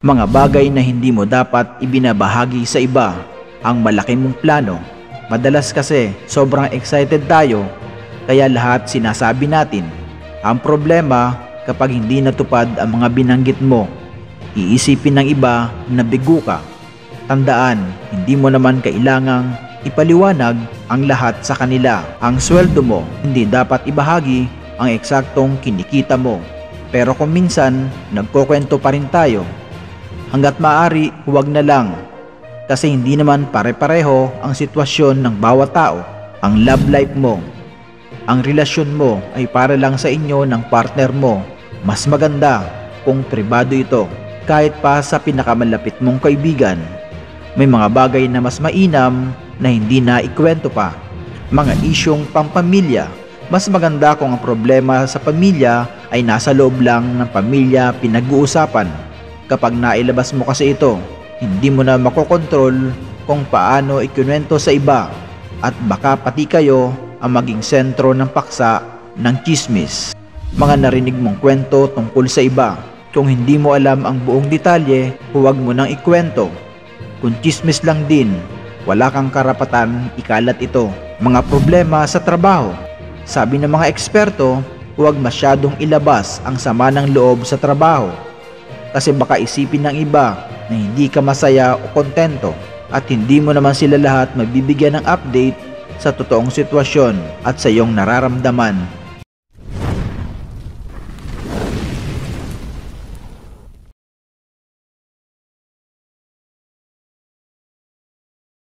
Mga bagay na hindi mo dapat ibinabahagi sa iba. Ang malaki mong plano. Madalas kasi sobrang excited tayo kaya lahat sinasabi natin. Ang problema kapag hindi natupad ang mga binanggit mo, iisipin ng iba na bigo ka. Tandaan, hindi mo naman kailangang ipaliwanag ang lahat sa kanila. Ang sweldo mo, hindi dapat ibahagi ang eksaktong kinikita mo. Pero kung minsan, nagkukwento pa rin tayo. Hanggat maaari, huwag na lang. Kasi hindi naman pare-pareho ang sitwasyon ng bawat tao. Ang love life mo, ang relasyon mo ay para lang sa inyo ng partner mo. Mas maganda kung pribado ito. Kahit pa sa pinakamalapit mong kaibigan, may mga bagay na mas mainam na hindi na ikwento pa. Mga isyong pampamilya, mas maganda kung ang problema sa pamilya ay nasa loob lang ng pamilya pinag-uusapan. Kapag nailabas mo kasi ito, hindi mo na makokontrol kung paano ikinuwento sa iba at baka pati kayo ang maging sentro ng paksa ng chismis. Mga narinig mong kwento tungkol sa iba. Kung hindi mo alam ang buong detalye, huwag mo nang ikwento. Kung chismis lang din, wala kang karapatan ikalat ito. Mga problema sa trabaho. Sabi ng mga eksperto, huwag masyadong ilabas ang sama ng loob sa trabaho. Kasi baka isipin ng iba na hindi ka masaya o kontento at hindi mo naman sila lahat mabibigyan ng update sa totoong sitwasyon at sa iyong nararamdaman.